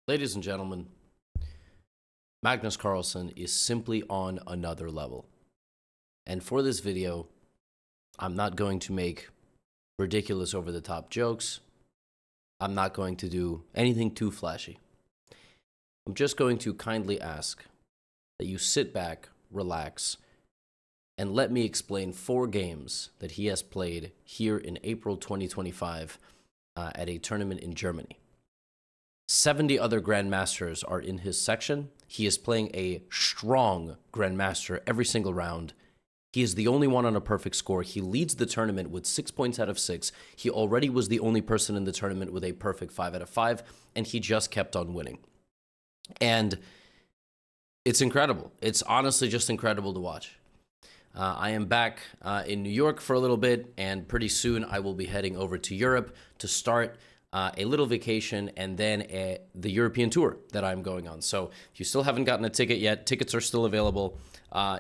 Ladies and gentlemen, Magnus Carlsen is simply on another level. And for this video, I'm not going to make ridiculous over-the-top jokes. I'm not going to do anything too flashy. I'm just going to kindly ask that you sit back, relax, and let me explain 4 games that he has played here in April 2025 at a tournament in Germany. 70 other Grandmasters are in his section. He is playing a strong Grandmaster every single round. He is the only one on a perfect score. He leads the tournament with 6 points out of 6. He already was the only person in the tournament with a perfect 5 out of 5, and he just kept on winning. And it's incredible. It's honestly just incredible to watch. I am back in New York for a little bit, and pretty soon I will be heading over to Europe to start a little vacation and then the European tour that I'm going on. So if you still haven't gotten a ticket yet, tickets are still available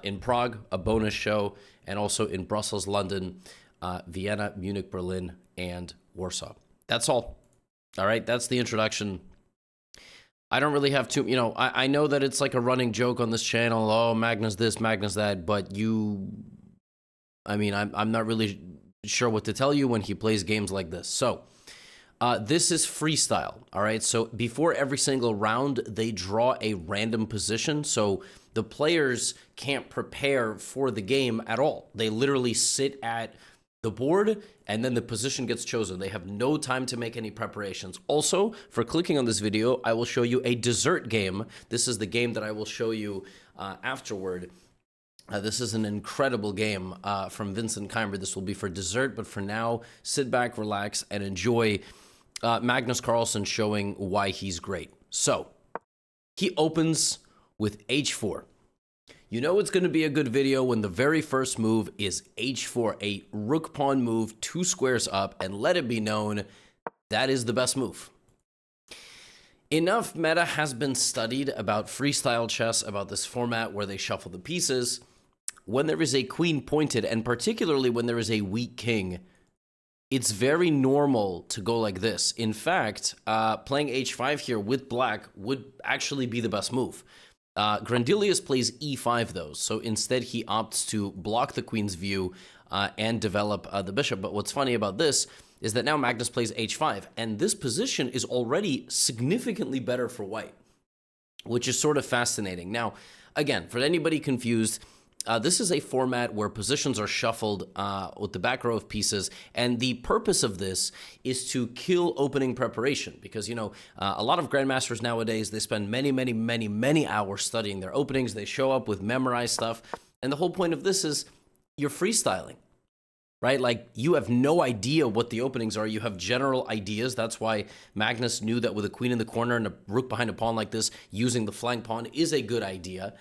in Prague, a bonus show, and also in Brussels, London, Vienna, Munich, Berlin, and Warsaw. That's all. All right, that's the introduction. I don't really have to, I know that it's like a running joke on this channel. Oh, Magnus this, Magnus that, but I'm not really sure what to tell you when he plays games like this. So this is freestyle, all right? So before every single round, they draw a random position. So the players can't prepare for the game at all. They literally sit at the board, and then the position gets chosen. They have no time to make any preparations. Also, for clicking on this video, I will show you a dessert game. This is the game that I will show you afterward. This is an incredible game from Vincent Keimer. This will be for dessert, but for now, sit back, relax, and enjoy Magnus Carlsen showing why he's great. So, he opens with h4. You know it's going to be a good video when the very first move is h4, a rook pawn move, 2 squares up, and let it be known that is the best move. Enough meta has been studied about freestyle chess, about this format where they shuffle the pieces. When there is a queen pointed, and particularly when there is a weak king, it's very normal to go like this. In fact, playing h5 here with black would actually be the best move. Grandelius plays e5 though, so instead he opts to block the queen's view and develop the bishop. But what's funny about this is that now Magnus plays h5, and this position is already significantly better for white, which is sort of fascinating. Now, again, for anybody confused, this is a format where positions are shuffled with the back row of pieces, and the purpose of this is to kill opening preparation because, a lot of grandmasters nowadays, they spend many hours studying their openings. They show up with memorized stuff, and the whole point of this is you're freestyling, right? Like, you have no idea what the openings are. You have general ideas. That's why Magnus knew that with a queen in the corner and a rook behind a pawn like this, using the flank pawn is a good idea.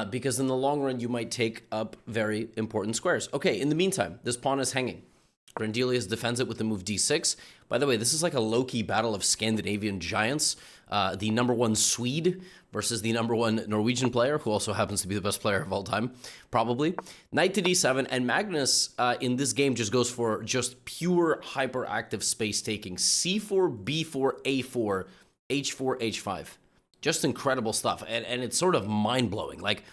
Because in the long run, you might take up very important squares. Okay, in the meantime, this pawn is hanging. Grandelius defends it with the move d6. By the way, this is like a low-key battle of Scandinavian giants. The #1 Swede versus the #1 Norwegian player, who also happens to be the best player of all time, probably. Knight to d7, and Magnus in this game just goes for just pure hyperactive space-taking. c4, b4, a4, h4, h5. Just incredible stuff, and it's sort of mind-blowing. Like,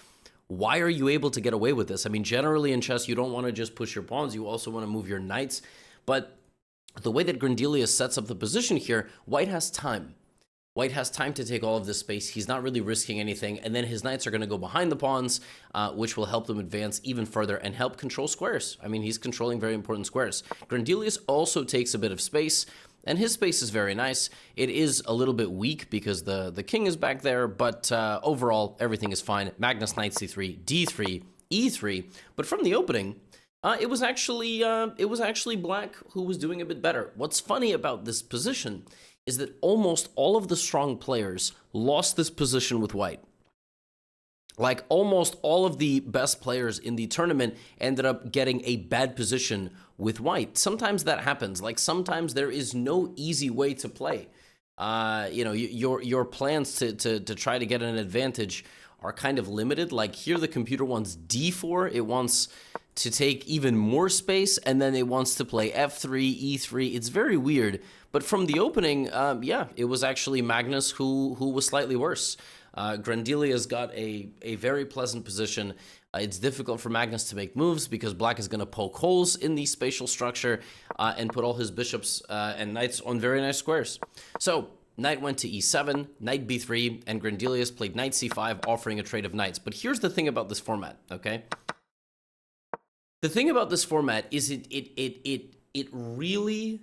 why are you able to get away with this? I mean, generally in chess, you don't want to just push your pawns. You also want to move your knights. But the way that Grandelius sets up the position here, white has time. White has time to take all of this space. He's not really risking anything. And then his knights are going to go behind the pawns, which will help them advance even further and help control squares. I mean, he's controlling very important squares. Grandelius also takes a bit of space, and his space is very nice. It is a little bit weak because the king is back there, but overall, everything is fine. Magnus knight c3, d3, e3. But from the opening, it was actually black who was doing a bit better. What's funny about this position is that almost all of the strong players lost this position with white. Like, almost all of the best players in the tournament ended up getting a bad position with white. Sometimes that happens. Like, sometimes there is no easy way to play. Your plans to try to get an advantage are kind of limited. Like, here the computer wants d4. It wants to take even more space, and then it wants to play f3, e3. It's very weird. But from the opening, yeah, it was actually Magnus who was slightly worse. Grandelius got a very pleasant position. It's difficult for Magnus to make moves because black is going to poke holes in the spatial structure and put all his bishops and knights on very nice squares. So knight went to e7, knight b3, and Grandelius played knight c5, offering a trade of knights. But here's the thing about this format, okay? The thing about this format is it really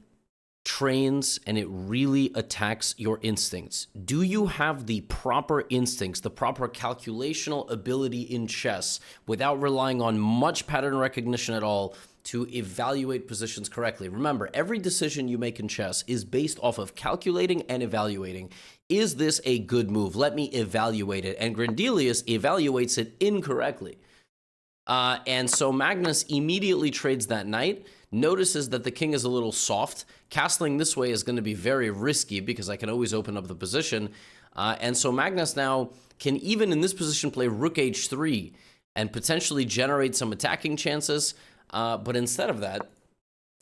trains and it really attacks your instincts. Do you have the proper instincts, the proper calculational ability in chess without relying on much pattern recognition at all to evaluate positions correctly? Remember, every decision you make in chess is based off of calculating and evaluating. Is this a good move? Let me evaluate it. And Grandelius evaluates it incorrectly. And so Magnus immediately trades that knight, notices that the king is a little soft. Castling this way is going to be very risky because I can always open up the position. And so Magnus now can, even in this position, play rook h3 and potentially generate some attacking chances. But instead of that,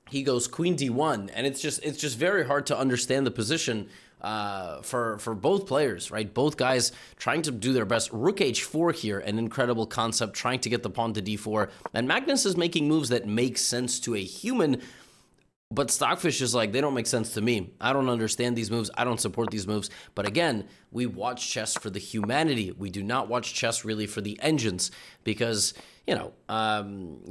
he goes queen d1. And it's just very hard to understand the position for both players, right? Both guys trying to do their best. Rook h4 here, an incredible concept, trying to get the pawn to d4. And Magnus is making moves that make sense to a human, but Stockfish is like, they don't make sense to me. I don't understand these moves. I don't support these moves. But again, we watch chess for the humanity. We do not watch chess really for the engines because, you know,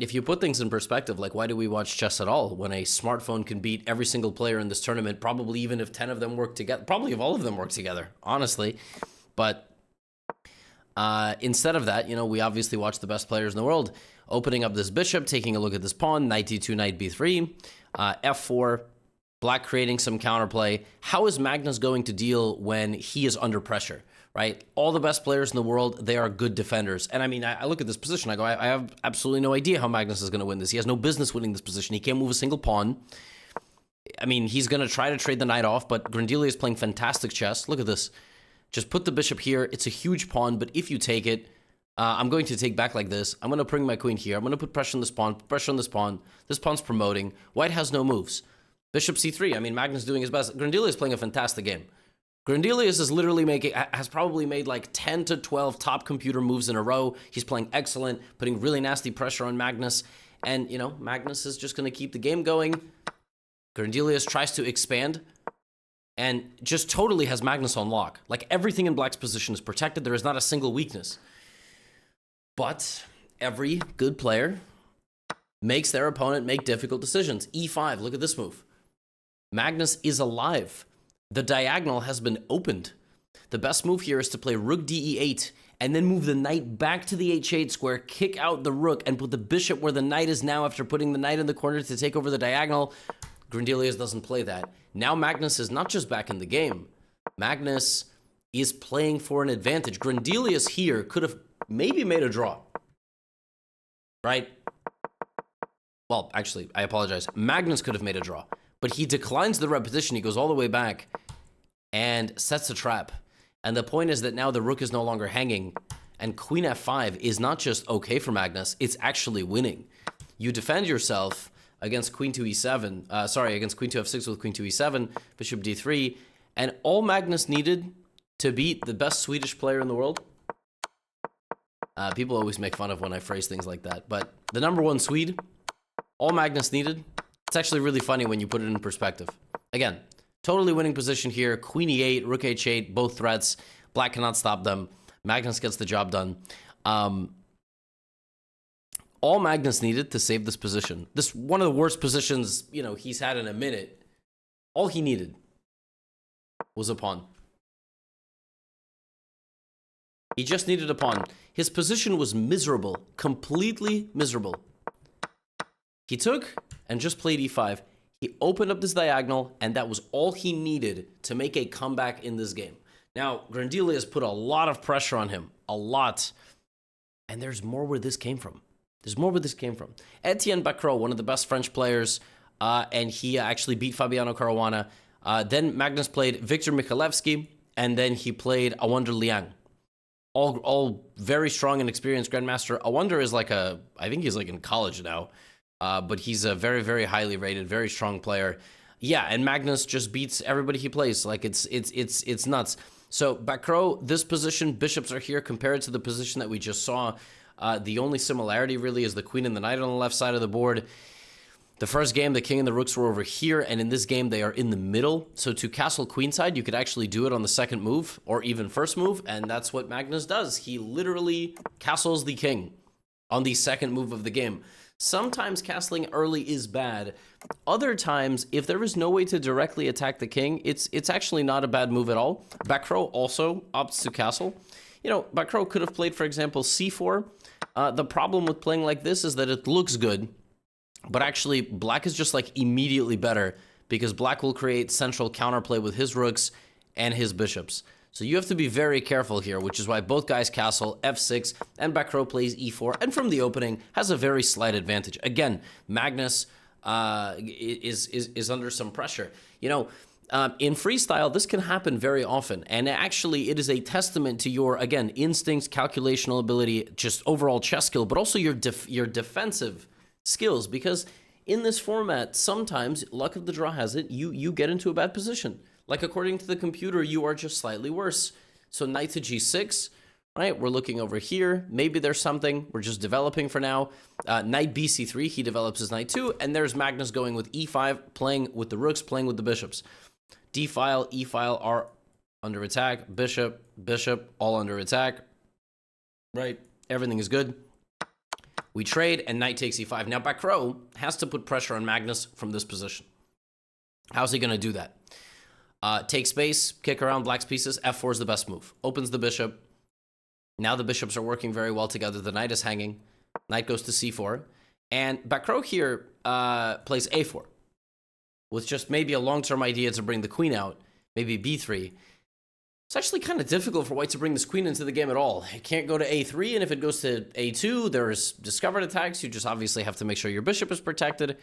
if you put things in perspective, like why do we watch chess at all when a smartphone can beat every single player in this tournament, probably even if 10 of them work together, probably if all of them work together, honestly. But instead of that, you know, we obviously watch the best players in the world opening up this bishop, taking a look at this pawn, knight d2, knight b3, f4, black creating some counterplay. How is Magnus going to deal when he is under pressure? Right? All the best players in the world, they are good defenders. And I mean, I look at this position, I go, I have absolutely no idea how Magnus is going to win this. He has no business winning this position. He can't move a single pawn. I mean, he's going to try to trade the knight off, but Grandelius is playing fantastic chess. Look at this. Just put the bishop here. It's a huge pawn, but if you take it, I'm going to take back like this. I'm going to bring my queen here. I'm going to put pressure on this pawn, pressure on this pawn. This pawn's promoting. White has no moves. Bishop c3. I mean, Magnus is doing his best. Grandelius is playing a fantastic game. Grandelius is literally has probably made like 10 to 12 top computer moves in a row. He's playing excellent, putting really nasty pressure on Magnus. And, you know, Magnus is just going to keep the game going. Grandelius tries to expand and just totally has Magnus on lock. Like everything in black's position is protected. There is not a single weakness. But every good player makes their opponent make difficult decisions. e5, look at this move. Magnus is alive. The diagonal has been opened. The best move here is to play rook de8 and then move the knight back to the h8 square, kick out the rook, and put the bishop where the knight is now after putting the knight in the corner to take over the diagonal. Grandelius doesn't play that. Now Magnus is not just back in the game. Magnus is playing for an advantage. Grandelius here could have maybe made a draw. Right? Well, actually, I apologize. Magnus could have made a draw. But he declines the repetition. He goes all the way back and sets a trap. And the point is that now the rook is no longer hanging. And queen f5 is not just okay for Magnus. It's actually winning. You defend yourself against queen to e7. Against queen to f6 with queen to e7, bishop d3. And all Magnus needed to beat the best Swedish player in the world. People always make fun of when I phrase things like that. But the number one Swede, all Magnus needed. It's actually really funny when you put it in perspective. Again, totally winning position here. Queen e8, rook h8, both threats. Black cannot stop them. Magnus gets the job done. All Magnus needed to save this position. This one of the worst positions, you know, he's had in a minute. All he needed was a pawn. He just needed a pawn. His position was miserable, completely miserable. He took and just played e5. He opened up this diagonal, and that was all he needed to make a comeback in this game. Now, Grandelius put a lot of pressure on him, a lot. And there's more where this came from. There's more where this came from. Etienne Bacrot, one of the best French players, and he actually beat Fabiano Caruana. Then Magnus played Victor Mikhalevski, and then he played Awonder Liang. all very strong and experienced grandmaster. I wonder is like I think he's like in college now, but he's a very, very highly rated, very strong player. Yeah, and Magnus just beats everybody he plays. Like it's nuts. So Bacrot, this position, bishops are here compared to the position that we just saw. The only similarity really is the queen and the knight on the left side of the board. The first game, the king and the rooks were over here, and in this game, they are in the middle. So to castle queenside, you could actually do it on the second move, or even first move, and that's what Magnus does. He literally castles the king on the second move of the game. Sometimes castling early is bad. Other times, if there is no way to directly attack the king, it's actually not a bad move at all. Bacrot also opts to castle. You know, Bacrot could have played, for example, c4. The problem with playing like this is that it looks good, but actually, black is just like immediately better because black will create central counterplay with his rooks and his bishops. So you have to be very careful here, which is why both guys castle f6 and Bacrot plays e4, and from the opening has a very slight advantage. Again, Magnus is under some pressure. You know, in freestyle, this can happen very often, and actually it is a testament to your, again, instincts, calculational ability, just overall chess skill, but also your defensive skills, because in this format, sometimes, luck of the draw has it, you get into a bad position. Like, according to the computer, you are just slightly worse. So knight to g6, right? We're looking over here. Maybe there's something. We're just developing for now. Knight bc3, he develops his knight too, and there's Magnus going with e5, playing with the rooks, playing with the bishops. d-file, e-file are under attack. Bishop, bishop, all under attack. Right? Everything is good. We trade, and knight takes e5. Now, Bacrot has to put pressure on Magnus from this position. How's he going to do that? Take space, kick around black's pieces. f4 is the best move. Opens the bishop. Now the bishops are working very well together. The knight is hanging. Knight goes to c4. And Bacrot here plays a4 with just maybe a long-term idea to bring the queen out, maybe b3. It's actually kind of difficult for white to bring this queen into the game at all. It can't go to a3, and if it goes to a2, there's discovered attacks. You just obviously have to make sure your bishop is protected.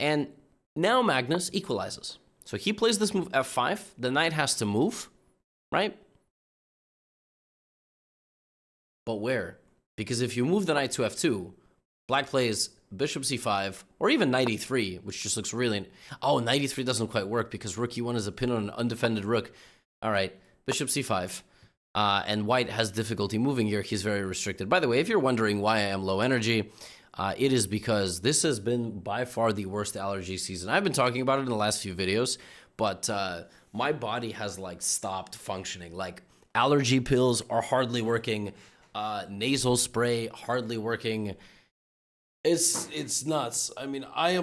And now Magnus equalizes. So he plays this move f5. The knight has to move, right? But where? Because if you move the knight to f2, black plays bishop c5, or even knight e3, which just looks really... Oh, knight e3 doesn't quite work because rook e1 is a pin on an undefended rook. All right. Bishop c5, and white has difficulty moving here. He's very restricted. By the way, if you're wondering why I am low energy, it is because this has been by far the worst allergy season. I've been talking about it in the last few videos, but my body has like stopped functioning. Like, allergy pills are hardly working, nasal spray hardly working. It's nuts. I mean, I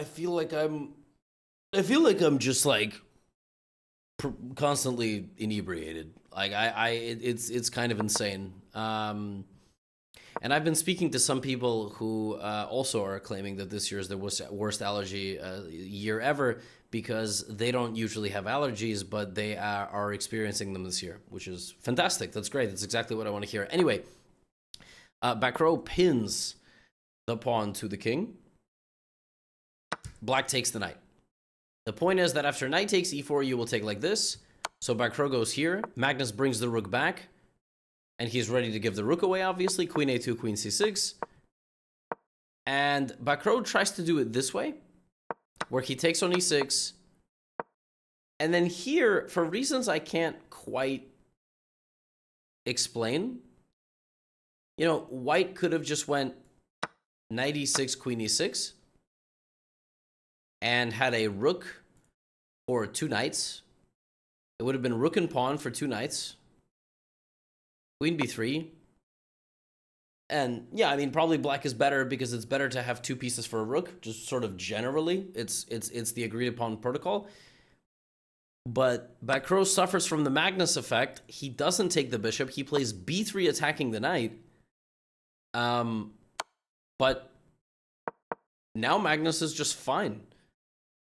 feel like I'm just like constantly inebriated. Like it's kind of insane. And I've been speaking to some people who also are claiming that this year is the worst allergy year ever, because they don't usually have allergies, but they are experiencing them this year, which is fantastic. That's great. That's exactly what I want to hear. Anyway, Bacrot pins the pawn to the king. Black takes the knight. The point is that after knight takes e4, you will take like this. So Bacrot goes here. Magnus brings the rook back. And he's ready to give the rook away, obviously. Queen a2, queen c6. And Bacrot tries to do it this way, where he takes on e6. And then here, for reasons I can't quite explain, you know, white could have just went knight e6, queen e6. And had a rook for two knights. It would have been rook and pawn for two knights. Queen b3. And yeah, I mean, probably black is better because it's better to have two pieces for a rook, just sort of generally. It's the agreed upon protocol. But Bacrot suffers from the Magnus effect. He doesn't take the bishop. He plays b3 attacking the knight. But now Magnus is just fine,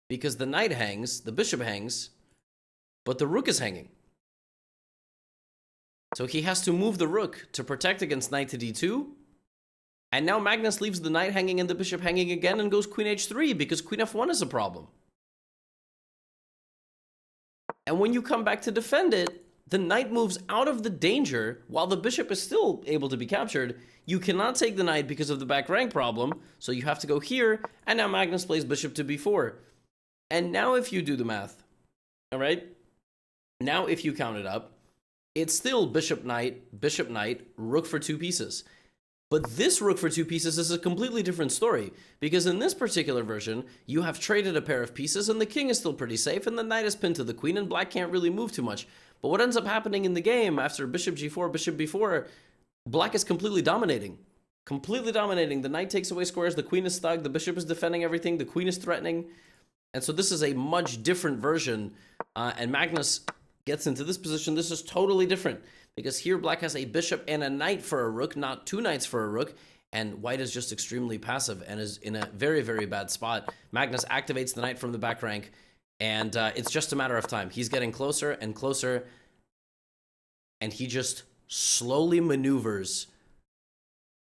because the knight hangs, the bishop hangs, but the rook is hanging. So he has to move the rook to protect against knight to d2. And now Magnus leaves the knight hanging and the bishop hanging again and goes queen h3, because queen f1 is a problem. And when you come back to defend it, the knight moves out of the danger while the bishop is still able to be captured. You cannot take the knight because of the back rank problem, so you have to go here, and now Magnus plays bishop to b4. And now if you do the math, all right, now if you count it up, it's still bishop, knight, rook for 2 pieces. But this rook for 2 pieces is a completely different story, because in this particular version, you have traded a pair of pieces, and the king is still pretty safe, and the knight is pinned to the queen, and black can't really move too much. But what ends up happening in the game after bishop g4, bishop b4, black is completely dominating. Completely dominating. The knight takes away squares, the queen is stuck, the bishop is defending everything, the queen is threatening. And so this is a much different version, and Magnus gets into this position. This is totally different, because here black has a bishop and a knight for a rook, not 2 knights for a rook, and white is just extremely passive and is in a very, very bad spot. Magnus activates the knight from the back rank, and it's just a matter of time. He's getting closer and closer, and he just slowly maneuvers,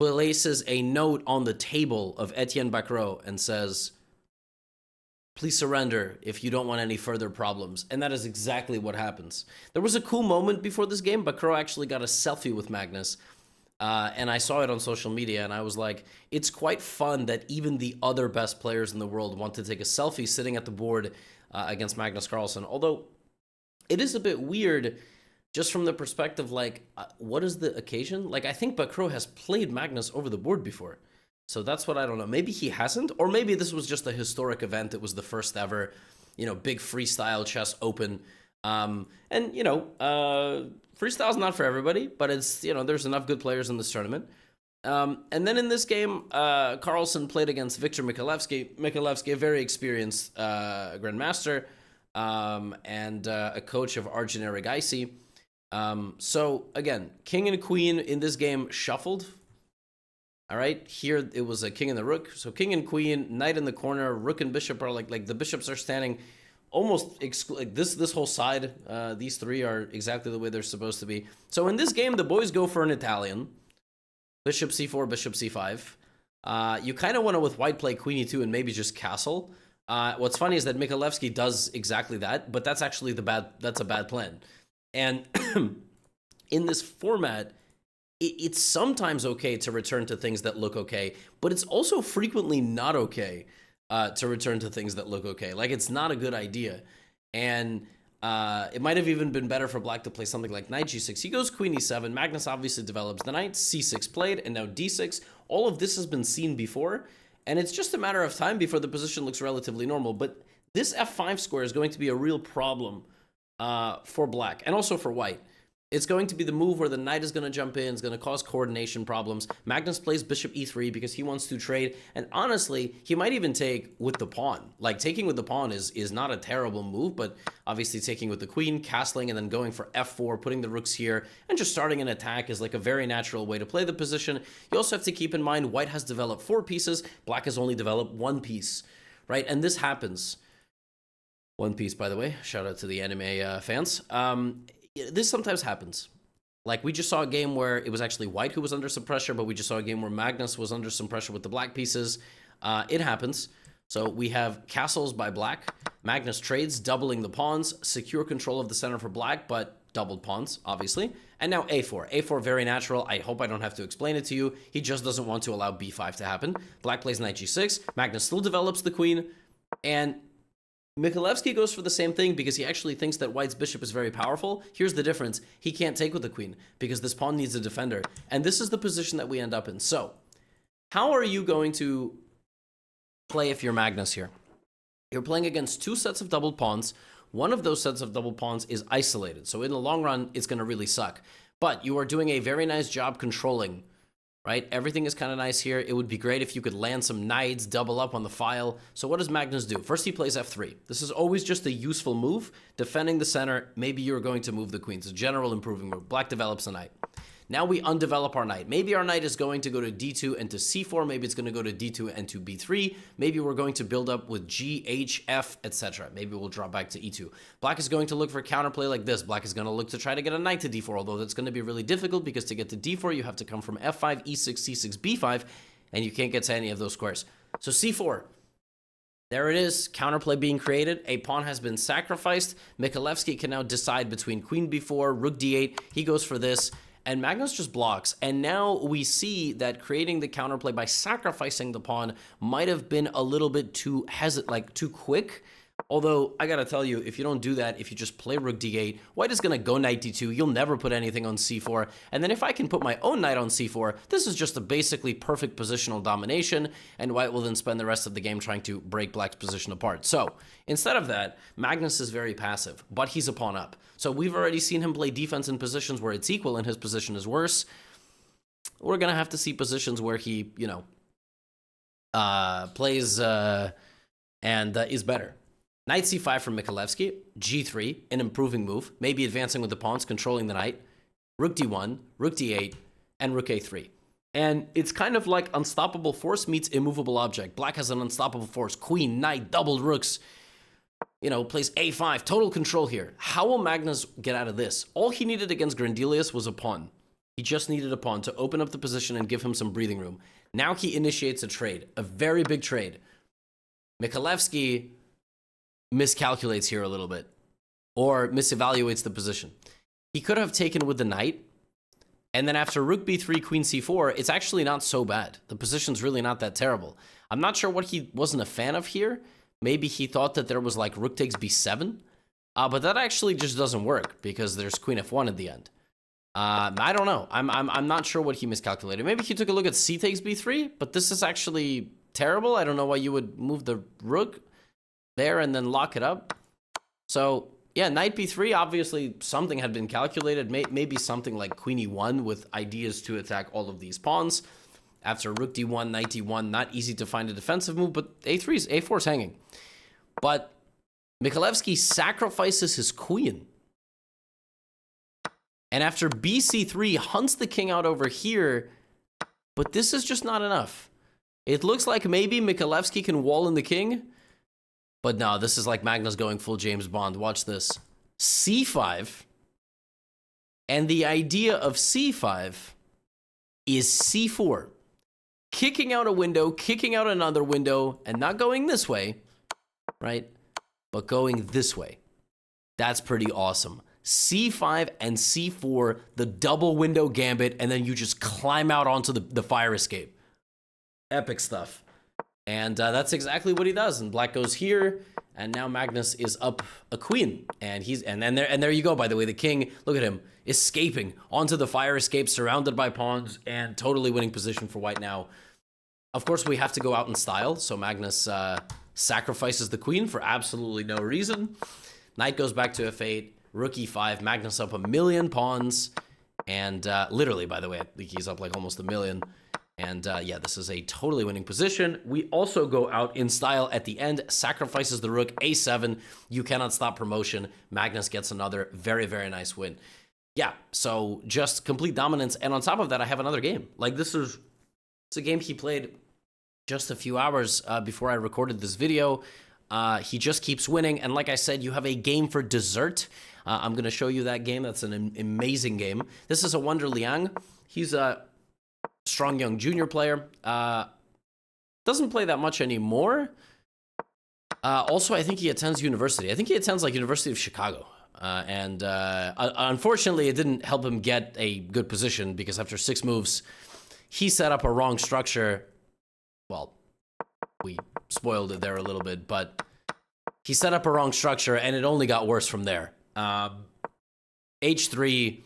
places a note on the table of Etienne Bacrot and says, "Please surrender if you don't want any further problems." And that is exactly what happens. There was a cool moment before this game. Bacrot actually got a selfie with Magnus, and I saw it on social media, and I was like, it's quite fun that even the other best players in the world want to take a selfie sitting at the board against Magnus Carlsen. Although it is a bit weird just from the perspective, like, what is the occasion? Like, I think Bacrot has played Magnus over the board before. So that's what I don't know. Maybe he hasn't, or maybe this was just a historic event. It was the first ever, big freestyle chess open. And, freestyle's not for everybody, but it's, there's enough good players in this tournament. And then in this game, Carlsen played against Victor Mikhalevski. Mikhalevski, a very experienced grandmaster, and a coach of Arjun Erigaisi. So again, king and queen in this game shuffled. All right, here it was a king and the rook. So king and queen, knight in the corner, rook and bishop are like the bishops are standing almost like this whole side. These 3 are exactly the way they're supposed to be. So in this game, the boys go for an Italian. Bishop c4, bishop c5. You kind of want to, with white, play queen e2 and maybe just castle. What's funny is that Mikhalevski does exactly that, but that's actually that's a bad plan. And in this format, it's sometimes okay to return to things that look okay, but it's also frequently not okay to return to things that look okay. Like, it's not a good idea. And it might have even been better for black to play something like knight g6. He goes queen e7. Magnus obviously develops the knight. c6 played, and now d6. All of this has been seen before, and it's just a matter of time before the position looks relatively normal. But this f5 square is going to be a real problem for black, and also for white. It's going to be the move where the knight is going to jump in. It's going to cause coordination problems. Magnus plays bishop e3 because he wants to trade. And honestly, he might even take with the pawn. Like, taking with the pawn is not a terrible move, but obviously taking with the queen, castling, and then going for f4, putting the rooks here, and just starting an attack is like a very natural way to play the position. You also have to keep in mind white has developed 4 pieces. Black has only developed 1 piece, right? And this happens. 1 piece, by the way. Shout out to the anime fans. This sometimes happens. Like, we just saw a game where it was actually white who was under some pressure, but we just saw a game where Magnus was under some pressure with the black pieces. It happens. So we have castles by black. Magnus trades, doubling the pawns, secure control of the center for black, but doubled pawns, obviously. And now a4. a4, very natural. I hope I don't have to explain it to you. He just doesn't want to allow b5 to happen. Black plays knight g6. Magnus still develops the queen, and Mikhalevski goes for the same thing because he actually thinks that white's bishop is very powerful. Here's the difference. He can't take with the queen because this pawn needs a defender. And this is the position that we end up in. So, how are you going to play if you're Magnus here? You're playing against 2 sets of doubled pawns. One of those sets of doubled pawns is isolated. So in the long run, it's going to really suck. But you are doing a very nice job controlling, right? Everything is kind of nice here. It would be great if you could land some knights, double up on the file. So what does Magnus do? First, he plays f3. This is always just a useful move. Defending the center, maybe you're going to move the queen. It's a general improving move. Black develops a knight. Now we undevelop our knight. Maybe our knight is going to go to d2 and to c4. Maybe it's going to go to d2 and to b3. Maybe we're going to build up with g, h, f, etc. Maybe we'll drop back to e2. Black is going to look for counterplay like this. Black is going to look to try to get a knight to d4, although that's going to be really difficult because to get to d4, you have to come from f5, e6, c6, b5, and you can't get to any of those squares. So c4. There it is, counterplay being created. A pawn has been sacrificed. Mikhalevski can now decide between queen b4, rook d8. He goes for this, and Magnus just blocks. And now we see that creating the counterplay by sacrificing the pawn might have been a little bit too too quick. Although, I gotta tell you, if you don't do that, if you just play rook d8, white is gonna go knight d2, you'll never put anything on c4, and then if I can put my own knight on c4, this is just a basically perfect positional domination, and white will then spend the rest of the game trying to break black's position apart. So, instead of that, Magnus is very passive, but he's a pawn up. So we've already seen him play defense in positions where it's equal and his position is worse. We're gonna have to see positions where he, you know, plays and is better. Knight c5 from Mikhalevski, g3, an improving move, maybe advancing with the pawns, controlling the knight, rook d1, rook d8, and rook a3. And it's kind of like unstoppable force meets immovable object. Black has an unstoppable force, queen, knight, doubled rooks, you know, plays a5, total control here. How will Magnus get out of this? All he needed against Grandelius was a pawn. He just needed a pawn to open up the position and give him some breathing room. Now he initiates a trade, a very big trade. Mikhalevski miscalculates here a little bit, or misevaluates the position. He could have taken with the knight, and then after rook b3, queen c4, it's actually not so bad. The position's really not that terrible. I'm not sure what he wasn't a fan of here. Maybe he thought that there was like rook takes b7, but that actually just doesn't work because there's queen f1 at the end. I don't know. I'm not sure what he miscalculated. Maybe he took a look at c takes b3, but this is actually terrible. I don't know why you would move the rook there and then lock it up. So yeah, knight b3, obviously something had been calculated, maybe something like queen e1 with ideas to attack all of these pawns. After rook d1, knight d1, not easy to find a defensive move, but a4 is hanging. But Mikhalevski sacrifices his queen, and after bc3 hunts the king out over here, but this is just not enough. It looks like maybe Mikhalevski can wall in the king, but no, this is like Magnus going full James Bond. Watch this. c5. And the idea of c5 is c4. Kicking out a window, kicking out another window, and not going this way, right? But going this way. That's pretty awesome. c5 and c4, the double window gambit, and then you just climb out onto the fire escape. Epic stuff. And that's exactly what he does. And black goes here, and now Magnus is up a queen, and there you go. By the way, the king, look at him escaping onto the fire escape, surrounded by pawns, and totally winning position for white now. Of course, we have to go out in style, so Magnus sacrifices the queen for absolutely no reason. Knight goes back to f8, rook e5, Magnus up a million pawns, and literally, by the way, I think he's up like almost a million. And yeah, this is a totally winning position. We also go out in style at the end, sacrifices the rook, a7. You cannot stop promotion. Magnus gets another very, very nice win. Yeah, so just complete dominance. And on top of that, I have another game. Like it's a game he played just a few hours before I recorded this video. He just keeps winning. And like I said, you have a game for dessert. I'm going to show you that game. That's an amazing game. This is a Wonder Liang. He's a strong young junior player. Doesn't play that much anymore. Also, I think he attends university. I think he attends like University of Chicago. And unfortunately, it didn't help him get a good position because after 6 moves, he set up a wrong structure. Well, we spoiled it there a little bit, but he set up a wrong structure and it only got worse from there. H3,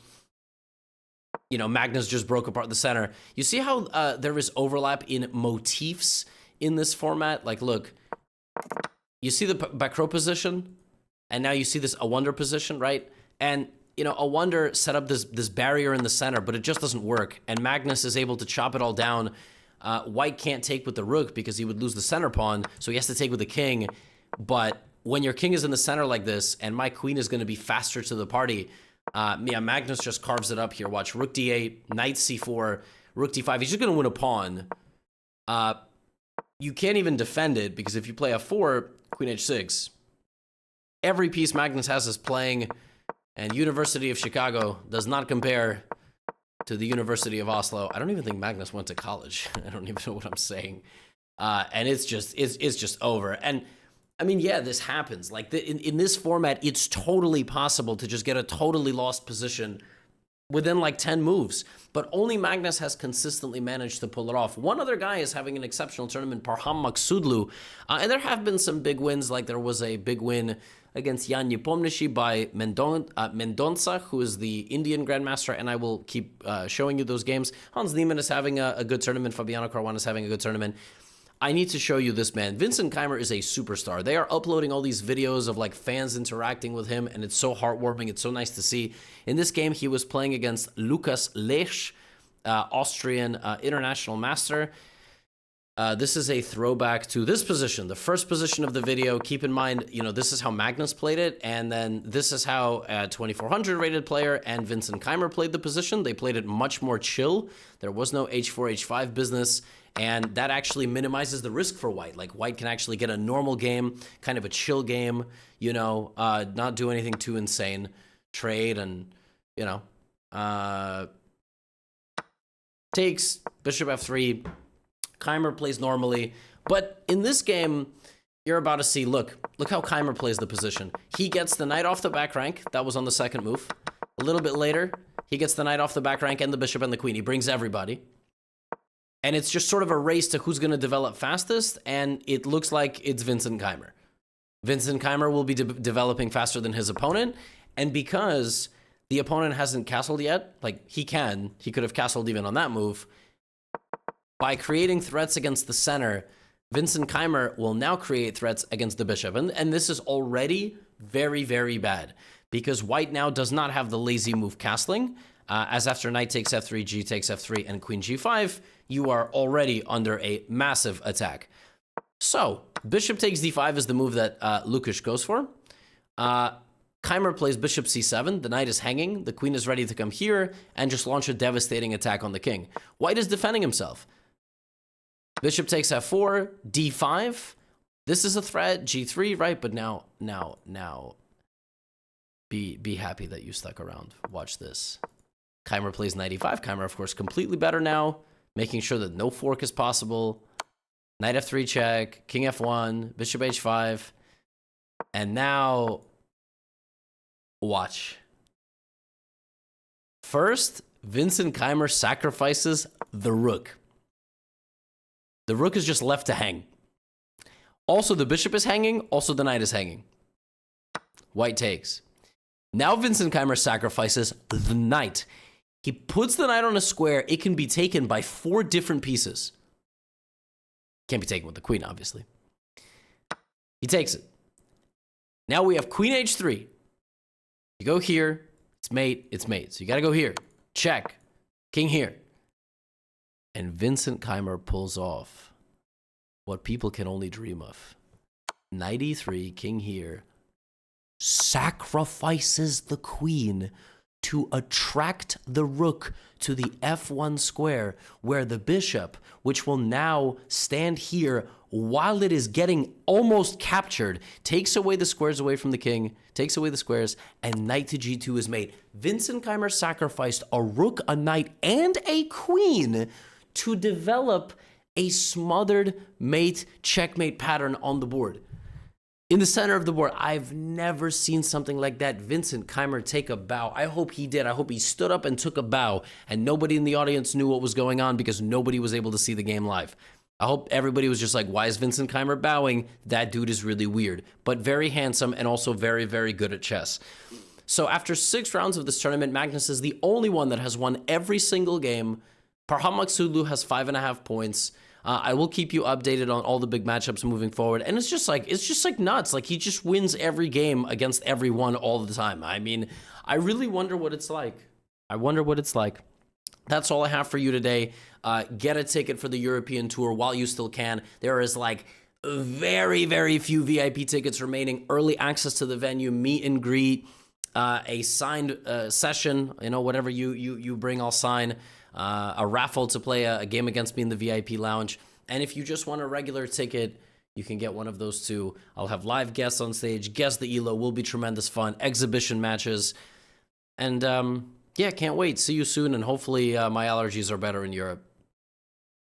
you know, Magnus just broke apart the center. You see how there is overlap in motifs in this format? Like, look, you see the Bacrot position, and now you see this a wonder position, right? And, you know, a wonder set up this barrier in the center, but it just doesn't work. And Magnus is able to chop it all down. White can't take with the rook because he would lose the center pawn, so he has to take with the king. But when your king is in the center like this, and my queen is going to be faster to the party, yeah, Magnus just carves it up here. Watch, rook d8, knight c4, rook d5. He's just going to win a pawn. You can't even defend it, because if you play f4, queen h6, every piece Magnus has is playing, and University of Chicago does not compare to the University of Oslo. I don't even think Magnus went to college. I don't even know what I'm saying. And it's just over. And I mean, yeah, this happens. Like in this format, it's totally possible to just get a totally lost position within like 10 moves. But only Magnus has consistently managed to pull it off. One other guy is having an exceptional tournament, Parham Maksudlu. And there have been some big wins, like there was a big win against Jan Nepomniachtchi by Mendonça, who is the Indian Grandmaster, and I will keep showing you those games. Hans Niemann is having a good tournament. Fabiano Caruana is having a good tournament. I need to show you this man. Vincent Keimer is a superstar. They are uploading all these videos of like fans interacting with him, and it's so heartwarming. It's so nice to see. In this game, he was playing against Lukas Lech, Austrian international master. This is a throwback to this position, the first position of the video. Keep in mind, you know, this is how Magnus played it, and then this is how a 2400 rated player and Vincent Keimer played the position. They played it much more chill. There was no h4, h5 business, and that actually minimizes the risk for White. Like, White can actually get a normal game, kind of a chill game, you know, not do anything too insane, trade, and, you know, takes bishop f3, Keimer plays normally, but in this game, you're about to see, look how Keimer plays the position. He gets the knight off the back rank. That was on the second move. A little bit later, he gets the knight off the back rank and the bishop and the queen. He brings everybody. And it's just sort of a race to who's going to develop fastest, and it looks like it's Vincent Keimer. Vincent Keimer will be developing faster than his opponent, and because the opponent hasn't castled yet, like he could have castled even on that move, by creating threats against the center, Vincent Keimer will now create threats against the bishop. And this is already very, very bad because White now does not have the lazy move castling. As after knight takes f3, g takes f3, and queen g5, you are already under a massive attack. So, bishop takes d5 is the move that Lukas goes for. Keimer plays bishop c7, the knight is hanging, the queen is ready to come here and just launch a devastating attack on the king. White is defending himself. Bishop takes f4, d5. This is a threat, g3, right? But now, be happy that you stuck around. Watch this. Keimer plays knight e5. Keimer, of course, completely better now, making sure that no fork is possible. Knight f3 check, king f1, bishop h5. And now, watch. First, Vincent Keimer sacrifices the rook. The rook is just left to hang. Also, the bishop is hanging. Also, the knight is hanging. White takes. Now, Vincent Keimer sacrifices the knight. He puts the knight on a square. It can be taken by 4 different pieces. Can't be taken with the queen, obviously. He takes it. Now we have queen h3. You go here. It's mate. It's mate. So you got to go here. Check. King here. And Vincent Keimer pulls off what people can only dream of. Knight e3, king here, sacrifices the queen to attract the rook to the f1 square, where the bishop, which will now stand here while it is getting almost captured, takes away the squares away from the king, takes away the squares, and knight to g2 is made. Vincent Keimer sacrificed a rook, a knight, and a queen to develop a smothered mate checkmate pattern on the board. In the center of the board, I've never seen something like that. Vincent Keimer take a bow. I hope he did. I hope he stood up and took a bow, and nobody in the audience knew what was going on because nobody was able to see the game live. I hope everybody was just like, why is Vincent Keimer bowing? That dude is really weird, but very handsome and also very, very good at chess. So after 6 rounds of this tournament, Magnus is the only one that has won every single game. Parham Maksudlu has 5.5 points. I will keep you updated on all the big matchups moving forward. And it's just like nuts. Like, he just wins every game against everyone all the time. I mean, I really wonder what it's like. That's all I have for you today. Get a ticket for the European tour while you still can. There is like very, very few VIP tickets remaining. Early access to the venue, meet and greet, a signed session, you know, whatever you bring, I'll sign. A raffle to play a game against me in the VIP lounge. And if you just want a regular ticket, you can get one of those too. I'll have live guests on stage. Guess the ELO will be tremendous fun. Exhibition matches. And yeah, can't wait. See you soon. And hopefully my allergies are better in Europe.